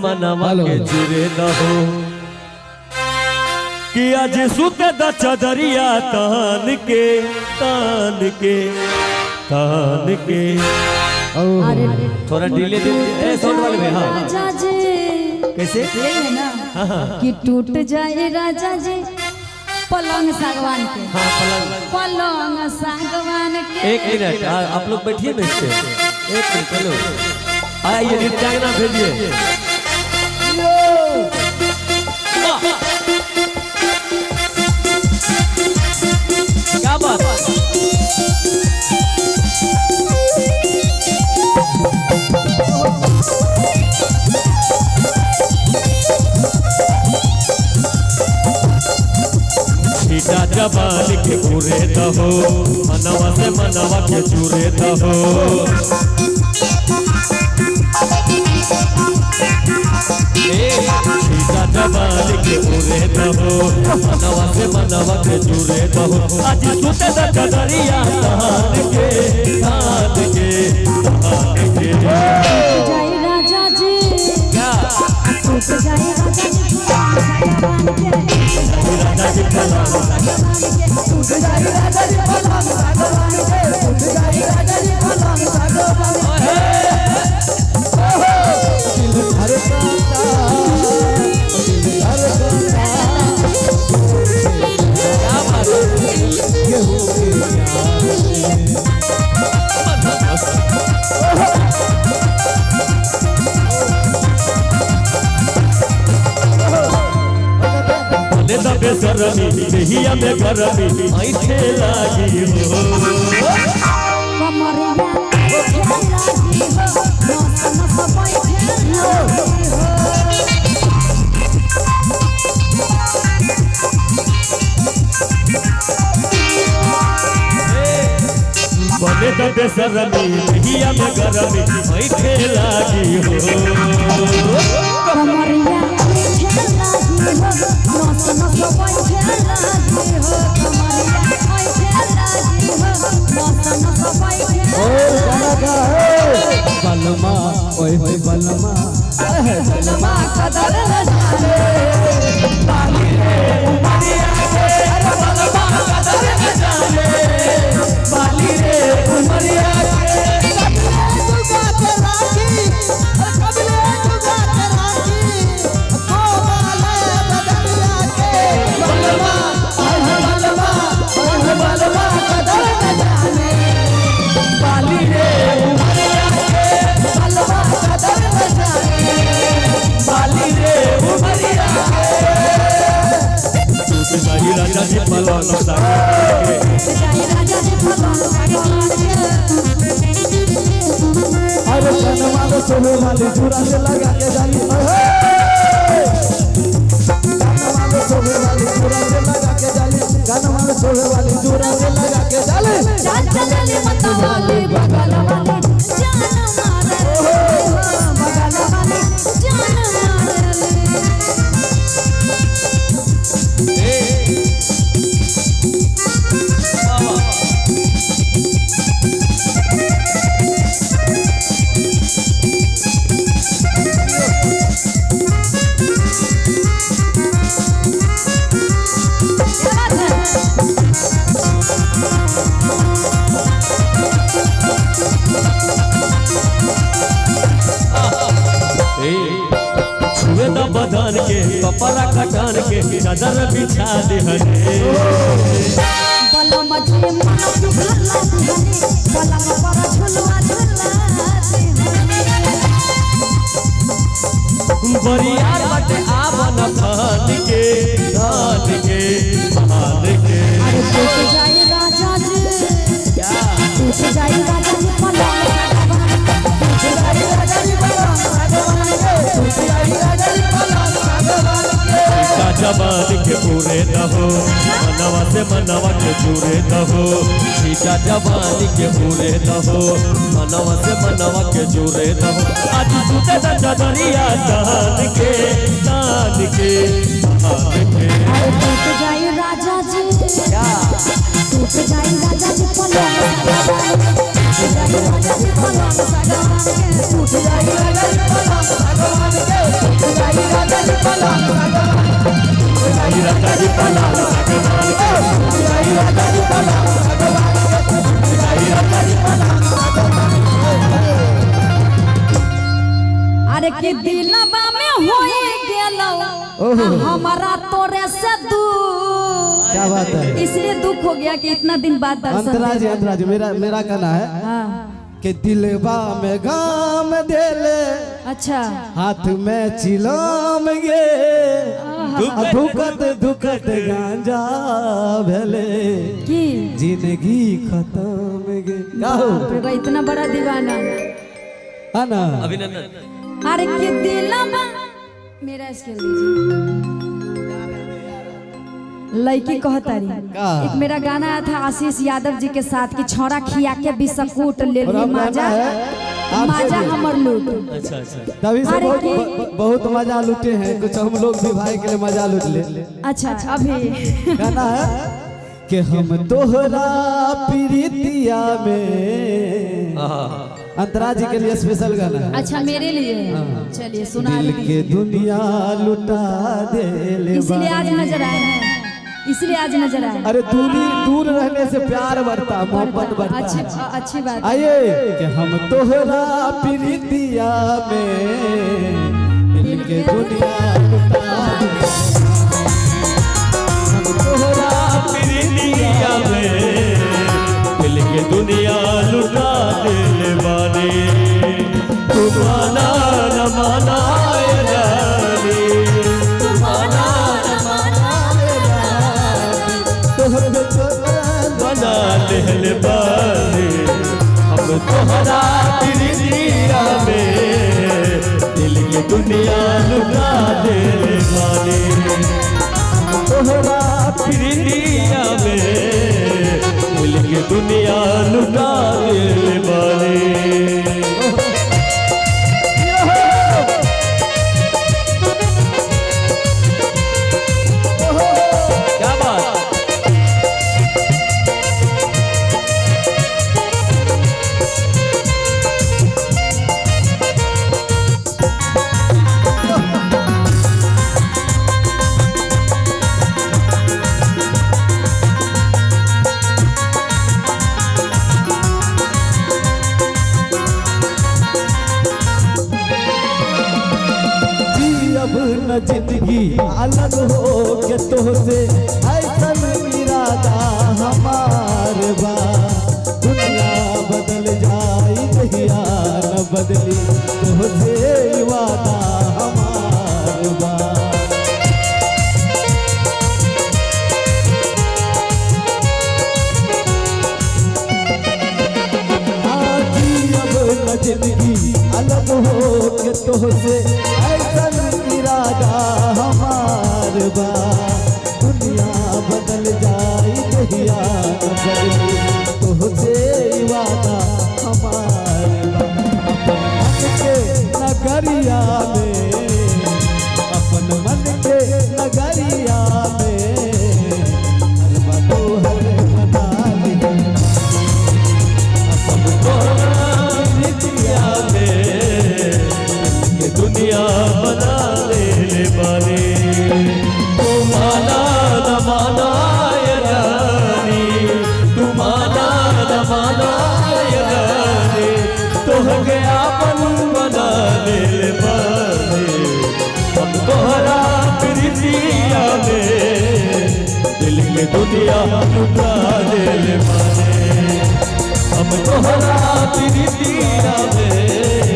मनवा के जुरे न हो कि आज सुते द चदरिया तान के तान के तान के। थोड़ा डिले दे साउंड वाले में। हाँ कैसे है ना कि टूट जाए राजा जी पलंग सागवान के। हाँ पलंग सागवान के। एक मिनट आप लोग बैठिए ना इससे एक मिनट चलो आइए रिटांगना भेजिए। क्या बात सीता जबान के पूरे दहो मनवा से मनवा के चूरे दहो सीता जबान के पूरे दहो मनवा से मनवा के चूरे दहो आज सुते द चदरिया तान के तान के तान के। जाए राजा जी क्या टूट जाए राजा जी राजा जी टूट जाए राजा जी पलंग सागवान के। टूट जाए राजा जी पलंग सागवान के। बेसरमी देहिया में गरमी ऐठे लागी हो कमरिया ऐठे लागी हो नस नस बैठे लागी हो। बने द बेसरमी देहिया में गरमी ऐठे लागी हो कमरिया ऐठे लागी हो नस नस बैठे लागी हो। कमरिया ऐठे लागी हो नस नस बैठे बलमा ओए होए बलमा बलमा कदर न जाने बाली रे उमरिया के बलमा कदर न जाने बाली रे उमरिया के दुगा के राखी कबले दुगा के राखी को वाले बदलिया के बलमा बलमा बलमा कदर न जाने बाली रे उमरिया के बलमा कदर न जाने बाली रे उमरिया के। टूट जाई राजा जी पलंग सागवान के। जाए राजा जी पलंग सागवान के। अरे कनमा में सोने वाली चूरा से लगा के जाली कनमा में सोने वाली चूरा से लगा के जाली कनमा में सोने वाली चूरा से लगा के जाली जान चले मत वाले बगल वाले जान मारे बगल वाले जान मारे। छुए द बदन के कपड़ा कटान के चादर बिछा दे हरे बलम जी मन सुखला दिहनी पलंग पर झुलवा झुला दिहनी। बरियार बटे आवन धान के धान के धान के। अरे टूट जाए राजा जी टूट जाए राजा जी पलंग सागवान के। टूट जाए राजा जी पलंग सागवान के। टूट जाए राजा जी पलंग सागवान के। सीता जबान के पूरे दहो मनवा से मनवा के जुरे दहो सीता जबान के पूरे दहो मनवा से मनवा के जुरे दहो आज सुते द चदरिया तान के तान के तान के। अरे टूट जाए राजा जी टूट जाए राजा जी पलंग सागवान के। टूट जाए राजा जी पलंग सागवान के। टूट जाए राजा जी पलंग सागवान के। दिलवा में होई गेलो हमारा तोरे से दूर। क्या बात है, इसलिए दुख हो गया कि इतना दिन बाद दर्शन। अंतराज मेरा कहना है हाँ कि दिलवा में गाम देले अच्छा हाथ में चिलम गे दुखत गांजा भेले की जिंदगी खत्म गे। बाप रे, इतना बड़ा दीवाना। है ना अभिनंदन। अरे कि दिलवा मेरा स्केल दीजिए। लड़की कहतारी एक मेरा गाना आया था आशीष यादव जी के साथ कि छोरा खिया के बिस्कुट ले ली माजा माजा हमर लूट। अच्छा अच्छा। तभी से अरे बहुत मजा लूटे हैं, कुछ हम लोग भी भाई के लिए मजा लूट ले। अच्छा अभी गाना है कि हम तोहरा प्रीतिया में, अंतराज जी के लिए स्पेशल गाना है। अच्छा मेरे लिए चलिए सुना दिल के दुनिया लुटा दे ले इसलिए आज नजर आए हैं, इसलिए आज नजर आए। अरे दूर रहने से प्यार बढ़ता, मोहब्बत बढ़ता। अच्छी बात। आइए कि हम तोहरा प्रीतिया में दिल के दुनिया लुटा दे, हम तोहरा प्रीतिया में दिल के दुनिया लुटा दिल वाले तुम्हारा न माना बना दिल वाले हम तोहरा प्रीतिया में दिल की दुनिया लुटा दिल वाले तोहरा प्रीतिया में दिल की दुनिया लुटा दिल वाले। जिंदगी अलग हो के तोहसे ऐसन इरादा हमार बा, दुनिया बदल जाई कहिया न बदली तोहसे वादा हमार बा। जिंदगी अलग हो के तोहसे ऐसन इरादा हमार बा, दुनिया बदल जाई कहिया न बदली तोहसे वादा हमार बा। अपन मन के नगरिया में हर बातो हर बना ले दुनिया बना ले वाले तुम्हारा न माना रानी तुम्हारा न माना रानी तो हो गया बना ले वाले हम तोहरा प्रीतिया में दिल की दुनिया लुटा ले वाले हम तोहरा प्रीतिया में